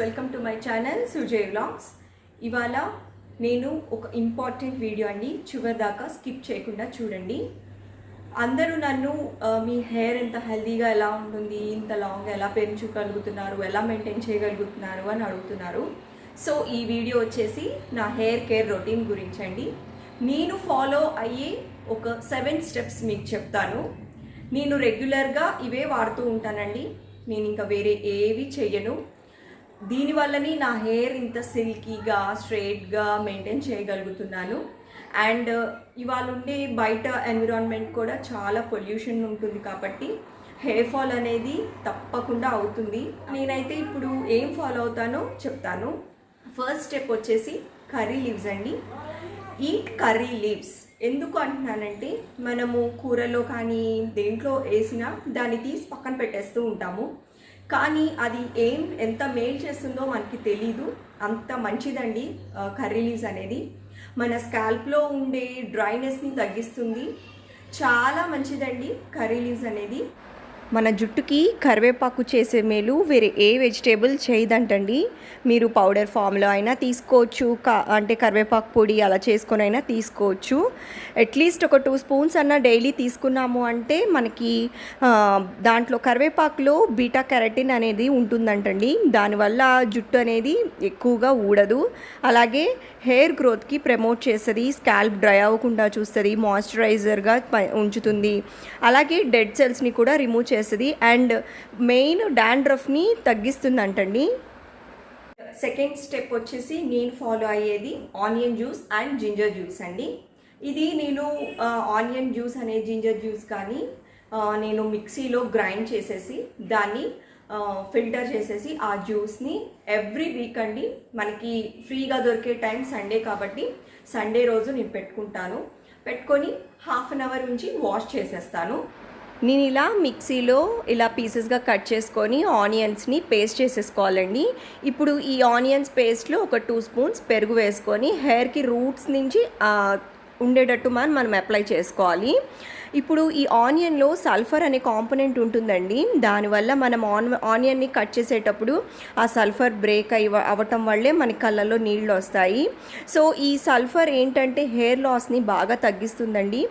Welcome to my channel Sujay vlogs. ఇవాళ నేను ఒక ఇంపార్టెంట్ వీడియో అండి, చివరి దాకా స్కిప్ చేయకుండా చూడండి. అందరూ నన్ను మీ హెయిర్ ఎంత హెల్దీగా ఎలా ఉంటుంది, ఇంత లాంగ్ ఎలా పెంచుకోగలుగుతున్నారు, ఎలా మెయింటైన్ చేయగలుగుతున్నారు అని అడుగుతున్నారు. సో ఈ వీడియో వచ్చేసి నా హెయిర్ కేర్ రొటీన్ గురించి అండి. నేను ఫాలో అయ్యే ఒక 7 స్టెప్స్ మీకు చెప్తాను. నేను రెగ్యులర్గా ఇవే వాడుతూ ఉంటానండి. నేను ఇంకా వేరే ఏవి చెయ్యను. దీనివల్లనే నా హెయిర్ ఇంత సిల్కీగా స్ట్రైట్గా మెయింటైన్ చేయగలుగుతున్నాను. అండ్ ఇవాళ ఉండే బయట ఎన్విరాన్మెంట్ కూడా చాలా పొల్యూషన్ ఉంటుంది కాబట్టి హెయిర్ ఫాల్ అనేది తప్పకుండా అవుతుంది. నేనైతే ఇప్పుడు ఏం ఫాలో అవుతానో చెప్తాను. ఫస్ట్ స్టెప్ వచ్చేసి కర్రీ లీవ్స్ అండి. ఈట్ కర్రీ లీవ్స్ ఎందుకు అంటున్నానంటే, మనము కూరలో కానీ దేంట్లో వేసినా దాన్ని తీసి పక్కన పెట్టేస్తూ ఉంటాము. కానీ అది ఎంత మేల్ చేస్తుందో మనకి తెలీదు. అంత మంచిదండి కర్రీ లీవ్స్ అనేది. మన స్కాల్ప్లో ఉండే డ్రైనెస్ని తగ్గిస్తుంది. చాలా మంచిదండి కర్రీ లీవ్స్ అనేది. మన జుట్టుకి కరివేపాకు చేసే మేలు వేరే ఏ వెజిటేబుల్ చేయదంటండి. మీరు పౌడర్ ఫామ్లో అయినా తీసుకోవచ్చు, అంటే కరివేపాకు పొడి అలా చేసుకొని అయినా తీసుకోవచ్చు. అట్లీస్ట్ ఒక 2 స్పూన్స్ అన్న డైలీ తీసుకున్నాము అంటే మనకి దాంట్లో కరివేపాకులో బీటా కెరటిన్ అనేది ఉంటుందంటండి. దానివల్ల జుట్టు అనేది ఎక్కువగా ఊడదు. అలాగే హెయిర్ గ్రోత్కి ప్రమోట్ చేస్తుంది, స్కాల్ప్ డ్రై అవ్వకుండా చూస్తుంది, మాయిశ్చరైజర్గా ఉంచుతుంది. అలాగే డెడ్ సెల్స్ని కూడా రిమూవ్ చేస్తుంది అండ్ మెయిన్ డాండ్రఫ్ని తగ్గిస్తుంది అంటండి. సెకండ్ స్టెప్ వచ్చేసి నేను ఫాలో అయ్యేది onion juice and ginger juice అండి. ఇది నేను ఆనియన్ జ్యూస్ అనే జింజర్ జ్యూస్ కానీ నేను మిక్సీలో గ్రైండ్ చేసేసి దాన్ని ఫిల్టర్ చేసేసి ఆ జ్యూస్ని ఎవ్రీ వీక్ అండి, మనకి ఫ్రీగా దొరికే టైం సండే కాబట్టి సండే రోజు నేను పెట్టుకొని హాఫ్ అన్ అవర్ నుంచి వాష్ చేసేస్తాను. నేను ఇలా మిక్సీలో ఇలా పీసెస్గా కట్ చేసుకొని ఆనియన్స్ని పేస్ట్ చేసేసుకోవాలండి. ఇప్పుడు ఈ ఆనియన్స్ పేస్ట్లో ఒక 2 స్పూన్స్ పెరుగు వేసుకొని హెయిర్కి రూట్స్ నుంచి ఉండేటట్టు మనం అప్లై చేసుకోవాలి. ఇప్పుడు ఈ ఆనియన్లో సల్ఫర్ అనే కాంపోనెంట్ ఉంటుందండి. దానివల్ల మనం ఆనియన్ని కట్ చేసేటప్పుడు ఆ సల్ఫర్ బ్రేక్ అవ్వటం వల్లే మనకి కళ్ళల్లో నీళ్ళు వస్తాయి. సో ఈ సల్ఫర్ ఏంటంటే హెయిర్ లాస్ని బాగా తగ్గిస్తుందండి.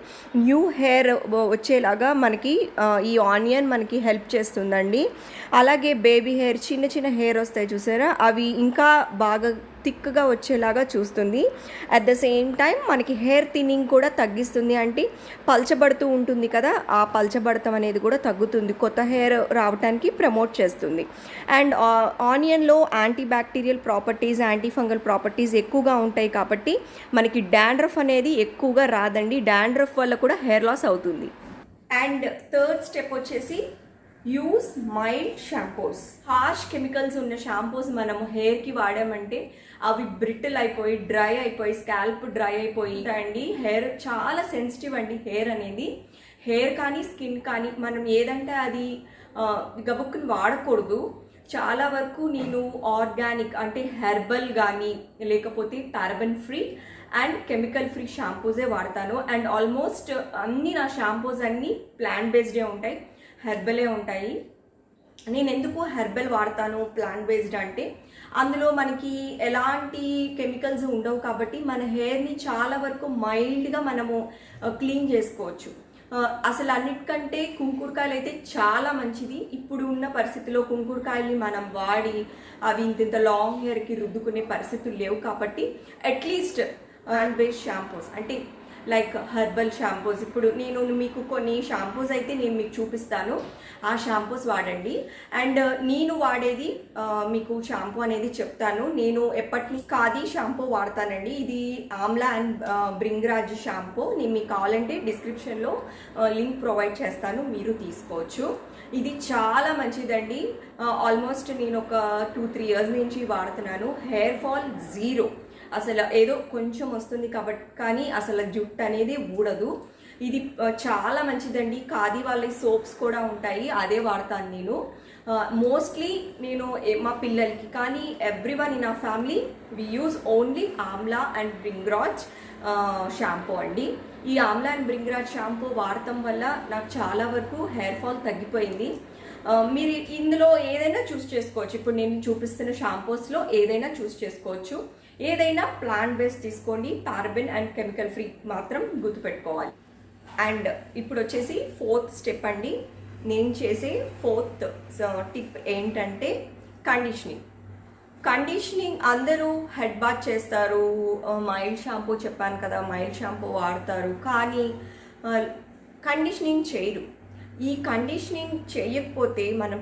న్యూ హెయిర్ వచ్చేలాగా మనకి ఈ ఆనియన్ మనకి హెల్ప్ చేస్తుందండి. అలాగే బేబీ హెయిర్, చిన్న చిన్న హెయిర్ వస్తాయి చూసారా, అవి ఇంకా బాగా థిక్గా వచ్చేలాగా చూస్తుంది. అట్ ద సేమ్ టైం మనకి హెయిర్ థిన్నింగ్ కూడా తగ్గిస్తుంది. అంటే పల్చబడుతూ ఉంటుంది కదా, ఆ పల్చబడతం అనేది కూడా తగ్గుతుంది, కొత్త హెయిర్ రావడానికి ప్రమోట్ చేస్తుంది. అండ్ ఆనియన్లో anti bacterial properties, anti fungal properties ఎక్కువగా ఉంటాయి కాబట్టి మనకి డాండ్రఫ్ అనేది ఎక్కువగా రాదండి. డాండ్రఫ్ వల్ల కూడా హెయిర్ లాస్ అవుతుంది. అండ్ థర్డ్ స్టెప్ వచ్చేసి use mild shampoos. Harsh chemicals ఉన్న షాంపూస్ మనము హెయిర్కి వాడామంటే అవి బ్రిటిల్ అయిపోయి, డ్రై అయిపోయి, స్కాల్ప్ డ్రై అయిపోయి అండి. హెయిర్ చాలా సెన్సిటివ్ అండి. హెయిర్ అనేది, హెయిర్ కానీ స్కిన్ కానీ మనం ఏదంటే అది గబుక్కుని వాడకూడదు. చాలా వరకు నేను ఆర్గానిక్ అంటే హెర్బల్ కానీ లేకపోతే paraben free and chemical free షాంపూసే వాడతాను. అండ్ ఆల్మోస్ట్ అన్నీ నా షాంపూస్ అన్నీ ప్లాంట్ బేస్డే ఉంటాయి, హెర్బలే ఉంటాయి. నేను ఎందుకు హెర్బల్ వాడతాను ప్లాంట్ బేస్డ్ అంటే అందులో మనకి ఎలాంటి కెమికల్స్ ఉండవు కాబట్టి మన హెయిర్ని చాలా వరకు మైల్డ్గా మనము క్లీన్ చేసుకోవచ్చు. అసలు అన్నిటికంటే కుంకుడుకాయలు అయితే చాలా మంచిది. ఇప్పుడు ఉన్న పరిస్థితిలో కుంకుడుకాయల్ని మనం వాడి అవి ఇంత లాంగ్ హెయిర్కి రుద్దుకునే పరిస్థితులు లేవు కాబట్టి అట్లీస్ట్ ప్లాంట్ బేస్డ్ షాంపూస్ అంటే లైక్ హెర్బల్ షాంపూస్, ఇప్పుడు నేను మీకు కొన్ని షాంపూస్ అయితే నేను మీకు చూపిస్తాను, ఆ షాంపూస్ వాడండి. అండ్ నేను వాడేది మీకు షాంపూ అనేది చెప్తాను. నేను ఎప్పటి ఖాదీ షాంపూ వాడతానండి. ఇది ఆమ్లా అండ్ బ్రింగ్రాజ్ షాంపూ. నేను మీకు కావాలంటే డిస్క్రిప్షన్లో లింక్ ప్రొవైడ్ చేస్తాను, మీరు తీసుకోవచ్చు. ఇది చాలా మంచిదండి. ఆల్మోస్ట్ నేను ఒక 2-3 ఇయర్స్ నుంచి వాడుతున్నాను. Hair fall zero. అసలు ఏదో కొంచెం వస్తుంది కాబట్టి కానీ అసలు జుట్టు అనేది ఊడదు. ఇది చాలా మంచిదండి. ఖాదీ వాళ్ళ సోప్స్ కూడా ఉంటాయి, అదే వాడతాను నేను మోస్ట్లీ. నేను మా పిల్లలకి కానీ everyone in a family we use only amla and bhringraj. Shampoo అండి. ఈ ఆమ్లా అండ్ బ్రింగ్రాజ్ షాంపూ వాడటం వల్ల నాకు చాలా వరకు హెయిర్ ఫాల్ తగ్గిపోయింది. మీరు ఇందులో ఏదైనా చూస్ చేసుకోవచ్చు. ఇప్పుడు నేను చూపిస్తున్న షాంపూస్లో ఏదైనా చూస్ చేసుకోవచ్చు. ఏదైనా ప్లాంట్ బేస్ తీసుకోండి, పారాబెన్ అండ్ కెమికల్ ఫ్రీ మాత్రం గుర్తుపెట్టుకోవాలి. అండ్ ఇప్పుడు వచ్చేసి 4th స్టెప్ అండి. నేను చేసే 4th టిప్ ఏంటంటే కండిషనింగ్. అందరూ హెడ్ బాత్ చేస్తారు, మైల్డ్ షాంపూ చెప్పాను కదా, మైల్డ్ షాంపూ వాడతారు, కానీ కండిషనింగ్ చేయరు. ఈ కండిషనింగ్ చేయకపోతే, మనం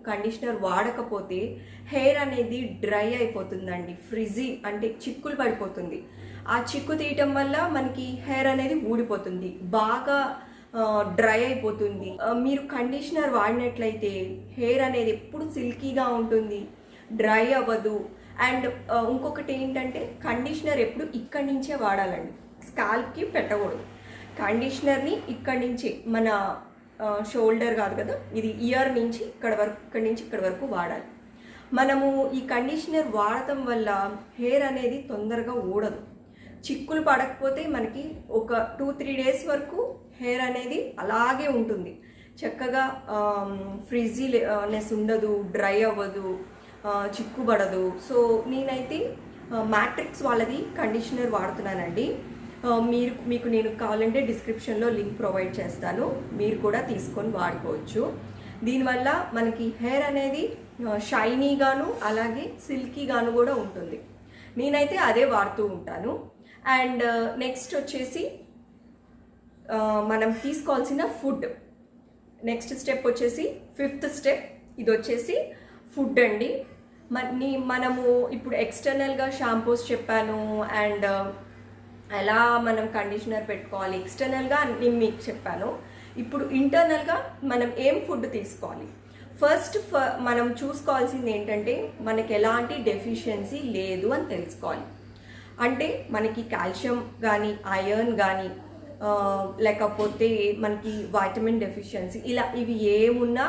కండిషనర్ వాడకపోతే హెయిర్ అనేది డ్రై అయిపోతుందండి. ఫ్రిజీ అంటే చిక్కులు పడిపోతుంది. ఆ చిక్కు తీయటం వల్ల మనకి హెయిర్ అనేది ఊడిపోతుంది, బాగా డ్రై అయిపోతుంది. మీరు కండిషనర్ వాడినట్లయితే హెయిర్ అనేది ఎప్పుడు సిల్కీగా ఉంటుంది, డ్రై అవ్వదు. అండ్ ఇంకొకటి ఏంటంటే కండిషనర్ ఎప్పుడు ఇక్కడి నుంచే వాడాలండి, స్కాల్ప్కి పెట్టకూడదు. కండిషనర్ని ఇక్కడి నుంచి, మన షోల్డర్ కాదు కదా, ఇది ఇయర్ నుంచి ఇక్కడి నుంచి ఇక్కడ వరకు వాడాలి. మనము ఈ కండిషనర్ వాడటం వల్ల హెయిర్ అనేది తొందరగా ఊడదు. చిక్కులు పడకపోతే మనకి ఒక 2-3 డేస్ వరకు హెయిర్ అనేది అలాగే ఉంటుంది, చక్కగా ఫ్రిజీనెస్ ఉండదు, డ్రై అవ్వదు, చిక్కుబడదు. సో నేనైతే మ్యాట్రిక్స్ వాళ్ళది కండిషనర్ వాడుతున్నానండి. మీకు నేను కావాలంటే డిస్క్రిప్షన్లో లింక్ ప్రొవైడ్ చేస్తాను, మీరు కూడా తీసుకొని వాడుకోవచ్చు. దీనివల్ల మనకి హెయిర్ అనేది షైనీగాను అలాగే సిల్కీగాను కూడా ఉంటుంది. నేనైతే అదే వాడుతూ ఉంటాను. అండ్ నెక్స్ట్ వచ్చేసి మనం తీసుకోవాల్సిన ఫుడ్. నెక్స్ట్ స్టెప్ వచ్చేసి 5th స్టెప్. ఇది వచ్చేసి ఫుడ్ అండి. మనము ఇప్పుడు ఎక్స్టర్నల్గా షాంపూస్ చెప్పాను, అండ్ ఎలా మనం కండిషనర్ పెట్టుకోవాలి, ఎక్స్టర్నల్గా నేను మీకు చెప్పాను. ఇప్పుడు ఇంటర్నల్గా మనం ఏం ఫుడ్ తీసుకోవాలి. ఫస్ట్ మనం చూసుకోవాల్సింది ఏంటంటే మనకి ఎలాంటి డెఫిషియన్సీ లేదు అని తెలుసుకోవాలి. అంటే మనకి కాల్షియం కానీ, ఐరన్ కానీ, లేకపోతే మనకి వైటమిన్ డెఫిషియన్సీ, ఇవి ఏమున్నా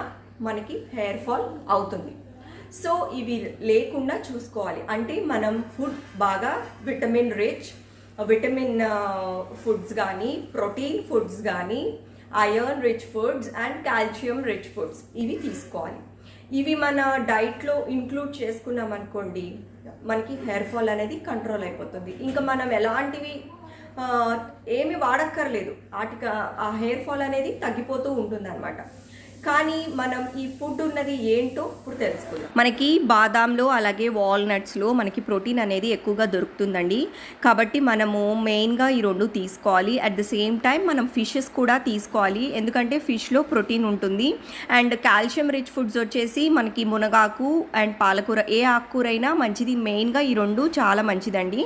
మనకి హెయిర్ ఫాల్ అవుతుంది. సో ఇవి లేకుండా చూసుకోవాలి. అంటే మనం ఫుడ్ బాగా విటమిన్ ఫుడ్స్ కానీ, ప్రోటీన్ ఫుడ్స్ కానీ, iron rich foods and calcium rich foods ఇవి తీసుకోవాలి. ఇవి మన డైట్లో ఇంక్లూడ్ చేసుకున్నాం అనుకోండి, మనకి హెయిర్ ఫాల్ అనేది కంట్రోల్ అయిపోతుంది. ఇంకా మనం ఎలాంటివి ఏమి వాడక్కర్లేదు, ఆ హెయిర్ ఫాల్ అనేది తగ్గిపోతూ ఉంటుంది అనమాట. కానీ మనం ఈ ఫుడ్ ఉన్నది ఏంటో ఇప్పుడు తెలుసుకుందాం. మనకి బాదాంలో అలాగే వాల్నట్స్లో మనకి ప్రోటీన్ అనేది ఎక్కువగా దొరుకుతుందండి. కాబట్టి మనము మెయిన్గా ఈ 2 తీసుకోవాలి. అట్ ద సేమ్ టైం మనం ఫిషెస్ కూడా తీసుకోవాలి, ఎందుకంటే ఫిష్లో ప్రోటీన్ ఉంటుంది. అండ్ కాల్షియం రిచ్ ఫుడ్స్ వచ్చేసి మనకి మునగాకు అండ్ పాలకూర, ఏ ఆకుకూర అయినా మంచిది. మెయిన్గా ఈ 2 చాలా మంచిదండి.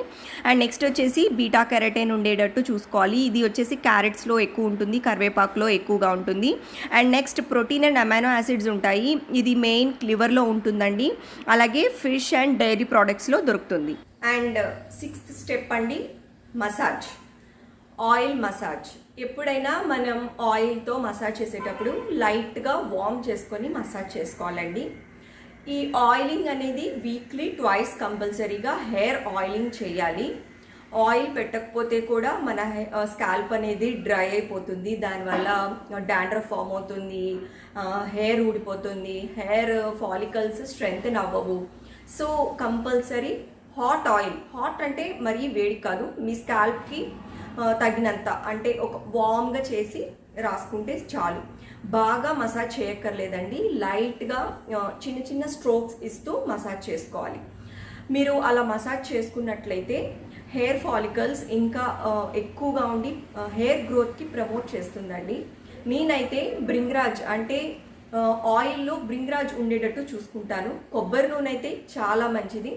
అండ్ నెక్స్ట్ వచ్చేసి బీటా కెరటైన్ ఉండేటట్టు చూసుకోవాలి. ఇది వచ్చేసి క్యారెట్స్లో ఎక్కువ ఉంటుంది, కరివేపాకులో ఎక్కువగా ఉంటుంది. And next protein and amino acids ఉంటాయి. ఇది మెయిన్ లివర్లో ఉంటుందండి. అలాగే ఫిష్ అండ్ డైరీ ప్రోడక్ట్స్లో దొరుకుతుంది. అండ్ 6th స్టెప్ అండి, మసాజ్, ఆయిల్ మసాజ్. ఎప్పుడైనా మనం ఆయిల్తో మసాజ్ చేసేటప్పుడు లైట్గా వార్మ్ చేసుకొని మసాజ్ చేసుకోవాలండి. ఈ ఆయిలింగ్ అనేది వీక్లీ 2 కంపల్సరీగా హెయిర్ ఆయిలింగ్ చేయాలి. ఆయిల్ పెట్టకపోతే కూడా మన స్కాల్ప్ అనేది డ్రై అయిపోతుంది, దానివల్ల డాండ్రఫ్ ఫామ్ అవుతుంది, హెయిర్ ఊడిపోతుంది, హెయిర్ ఫాలికల్స్ స్ట్రెంగ్తెన్ అవ్వవు. So compulsory hot oil, hot అంటే మరీ వేడి కాదు, మీ స్కాల్ప్కి తగినంత, అంటే ఒక వామ్గా చేసి రాసుకుంటే చాలు. బాగా మసాజ్ చేయక్కర్లేదండి, లైట్గా చిన్న చిన్న స్ట్రోక్స్ ఇస్తూ మసాజ్ చేసుకోవాలి. మీరు అలా మసాజ్ చేసుకున్నట్లయితే హెయిర్ ఫాలికల్స్ ఇంకా ఎక్కువగా ఉండి హెయిర్ గ్రోత్కి ప్రమోట్ చేస్తుందండి. నేనైతే బ్రింగ్రాజ్ అంటే ఆయిల్లో బ్రింగ్రాజ్ ఉండేటట్టు చూసుకుంటాను. కొబ్బరి నూనె అయితే చాలా మంచిది.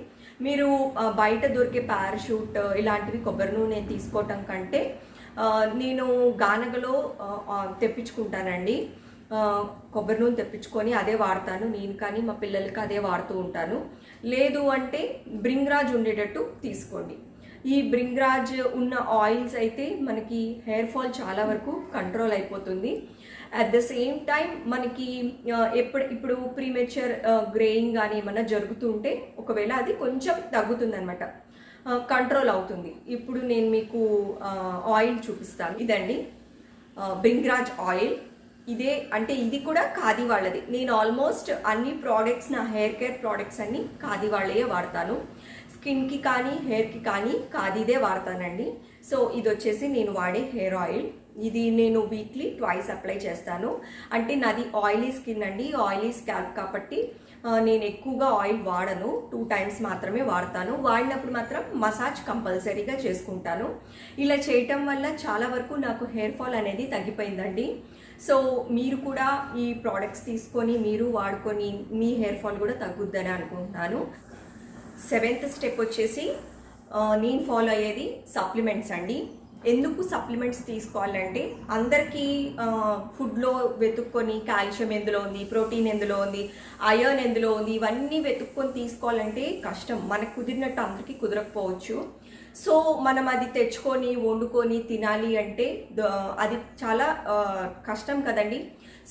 మీరు బయట దొరికే పారాషూట్ ఇలాంటివి కొబ్బరి నూనె తీసుకోవటం కంటే నేను గానగలో తెప్పించుకుంటానండి. కొబ్బరి నూనె తెప్పించుకొని అదే వాడతాను నేను, కానీ మా పిల్లలకి అదే వాడుతూ ఉంటాను. లేదు అంటే బ్రింగ్రాజ్ ఉండేటట్టు తీసుకోండి. ఈ బ్రింగ్రాజ్ ఉన్న ఆయిల్స్ అయితే మనకి హెయిర్ ఫాల్ చాలా వరకు కంట్రోల్ అయిపోతుంది. అట్ ద సేమ్ టైం మనకి ఇప్పుడు ప్రీమెచ్యూర్ గ్రేయింగ్ కానీ ఏమన్నా జరుగుతుంటే ఒకవేళ అది కొంచెం తగ్గుతుంది అనమాట. కంట్రోల్ అవుతుంది. ఇప్పుడు నేను మీకు ఆయిల్ చూపిస్తాను. ఇదండి బ్రింగ్రాజ్ ఆయిల్. ఇది కూడా ఖాదీ వాళ్ళది. నేను ఆల్మోస్ట్ అన్ని ప్రోడక్ట్స్, నా హెయిర్ కేర్ ప్రోడక్ట్స్ అన్ని ఖాదీ వాళ్ళే వాడతాను. స్కిన్కి కానీ హెయిర్కి కానీ ఖాదీదే వాడతానండి. సో ఇది వచ్చేసి నేను వాడే హెయిర్ ఆయిల్. ఇది నేను వీక్లీ ట్వైస్ అప్లై చేస్తాను. అంటే నాది ఆయిలీ స్కిన్ అండి, ఆయిలీ స్కాల్ప్ కాబట్టి నేను ఎక్కువగా ఆయిల్ వాడను. 2 times మాత్రమే వాడతాను. వాడినప్పుడు మాత్రం మసాజ్ కంపల్సరీగా చేసుకుంటాను. ఇలా చేయటం వల్ల చాలా వరకు నాకు హెయిర్ ఫాల్ అనేది తగ్గిపోయిందండి. సో మీరు కూడా ఈ ప్రోడక్ట్స్ తీసుకొని మీరు వాడుకొని మీ హెయిర్ ఫాల్ కూడా తగ్గుద్దని అనుకుంటున్నాను. 7th స్టెప్ వచ్చేసి నేను ఫాలో అయ్యేది సప్లిమెంట్స్ అండి. ఎందుకు సప్లిమెంట్స్ తీసుకోవాలంటే అందరికీ ఫుడ్లో వెతుక్కొని కాల్షియం ఎందులో ఉంది, ప్రోటీన్ ఎందులో ఉంది, ఐరన్ ఎందులో ఉంది, ఇవన్నీ వెతుక్కొని తీసుకోవాలంటే కష్టం. మనకు కుదిరినట్టు అందరికీ కుదరకపోవచ్చు. సో మనం అది తెచ్చుకొని వండుకొని తినాలి అంటే అది చాలా కష్టం కదండి.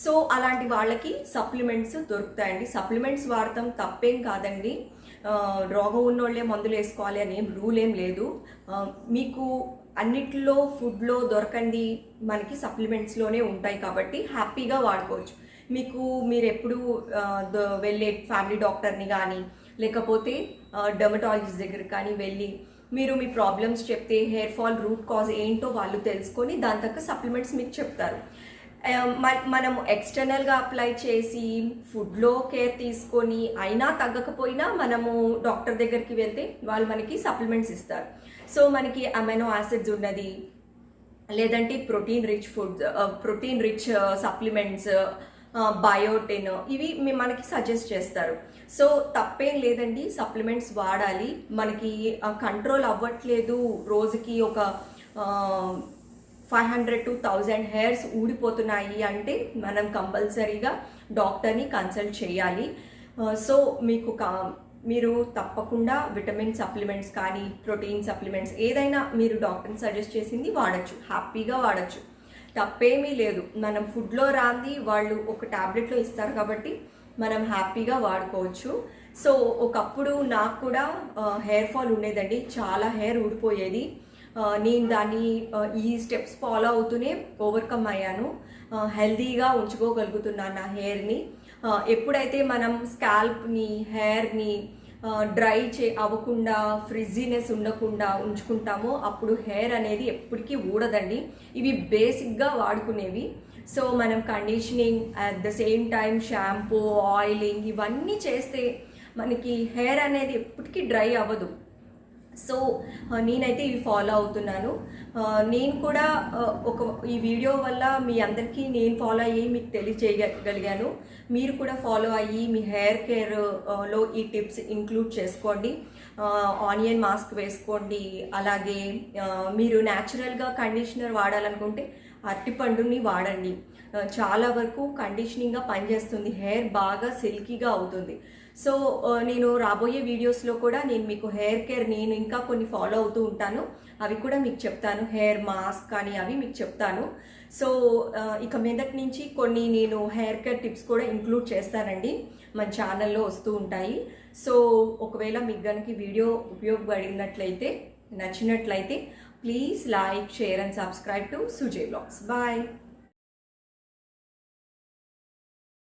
సో అలాంటి వాళ్ళకి సప్లిమెంట్స్ దొరుకుతాయండి. సప్లిమెంట్స్ వాడటం తప్పేం కాదండి. రోగం ఉన్నోళ్ళే మందులు వేసుకోవాలి అనే రూల్ ఏం లేదు. మీకు అన్నిట్లో ఫుడ్లో దొరకండి మనకి సప్లిమెంట్స్లోనే ఉంటాయి కాబట్టి హ్యాపీగా వాడుకోవచ్చు. మీరు ఎప్పుడు వెళ్ళే ఫ్యామిలీ డాక్టర్ని కానీ లేకపోతే డర్మటాలజిస్ట్ దగ్గర కానీ వెళ్ళి మీరు మీ ప్రాబ్లమ్స్ చెప్తే హెయిర్ ఫాల్ రూట్ కాజ్ ఏంటో వాళ్ళు తెలుసుకొని దాని తగ్గ సప్లిమెంట్స్ మీకు చెప్తారు. మనము ఎక్స్టర్నల్గా అప్లై చేసి ఫుడ్లో కేర్ తీసుకొని అయినా తగ్గకపోయినా మనము డాక్టర్ దగ్గరికి వెళ్తే వాళ్ళు మనకి సప్లిమెంట్స్ ఇస్తారు. సో మనకి అమైనో యాసిడ్స్ ఉన్నది, లేదంటే ప్రోటీన్ రిచ్ సప్లిమెంట్స్, బయోటిన్, ఇవి మనకి సజెస్ట్ చేస్తారు. సో తప్పేం లేదండి, సప్లిమెంట్స్ వాడాలి. మనకి కంట్రోల్ అవ్వట్లేదు, రోజుకి ఒక 500 to 1000 హెయిర్స్ ఊడిపోతున్నాయి అంటే మనం కంపల్సరీగా డాక్టర్ని కన్సల్ట్ చేయాలి. సో మీరు తప్పకుండా విటమిన్ సప్లిమెంట్స్ కానీ ప్రోటీన్ సప్లిమెంట్స్ ఏదైనా మీరు డాక్టర్ని సజెస్ట్ చేసింది వాడచ్చు, హ్యాపీగా వాడచ్చు, తప్పేమీ లేదు. మనం ఫుడ్లో రాంది వాళ్ళు ఒక ట్యాబ్లెట్లో ఇస్తారు కాబట్టి మనం హ్యాపీగా వాడుకోవచ్చు. సో ఒకప్పుడు నాకు కూడా హెయిర్ ఫాల్ ఉండేదండి, చాలా హెయిర్ ఊడిపోయేది. నేను దాన్ని ఈ స్టెప్స్ ఫాలో అవుతూనే ఓవర్కమ్ అయ్యాను. హెల్దీగా ఉంచుకోగలుగుతున్నాను నా హెయిర్ని. ఎప్పుడైతే మనం స్కాల్ప్ని హెయిర్ని డ్రై అవ్వకుండా ఫ్రిజ్జీనెస్ ఉండకుండా ఉంచుకుంటామో అప్పుడు హెయిర్ అనేది ఎప్పటికీ ఊడదండి. ఇవి బేసిక్గా వాడుకునేవి. సో మనం conditioning at the same time shampoo, oiling ఇవన్నీ చేస్తే మనకి హెయిర్ అనేది ఎప్పటికీ డ్రై అవ్వదు. సో నేనైతే ఇవి ఫాలో అవుతున్నాను. నేను కూడా ఈ వీడియో వల్ల మీ అందరికీ నేను ఫాలో అయ్యి మీకు తెలియజేయగలిగాను. మీరు కూడా ఫాలో అయ్యి మీ హెయిర్ కేర్లో ఈ టిప్స్ ఇంక్లూడ్ చేసుకోండి. ఆనియన్ మాస్క్ వేసుకోండి. అలాగే మీరు న్యాచురల్గా కండిషనర్ వాడాలనుకుంటే అరటిపండుని వాడండి. చాలా వరకు కండిషనింగ్గా పనిచేస్తుంది, హెయిర్ బాగా సిల్కీగా అవుతుంది. సో నేను రాబోయే వీడియోస్లో కూడా నేను మీకు హెయిర్ కేర్ నేను ఇంకా కొన్ని ఫాలో అవుతూ ఉంటాను, అవి కూడా మీకు చెప్తాను. హెయిర్ మాస్క్ కానీ అవి మీకు చెప్తాను. సో ఇక మీదటి నుంచి కొన్ని నేను హెయిర్ కేర్ టిప్స్ కూడా ఇంక్లూడ్ చేస్తానండి, మన ఛానల్లో వస్తూ ఉంటాయి. సో ఒకవేళ మీకు కనుక వీడియో ఉపయోగపడినట్లయితే నచ్చినట్లయితే please like, share and subscribe to Sujay blogs. Bye.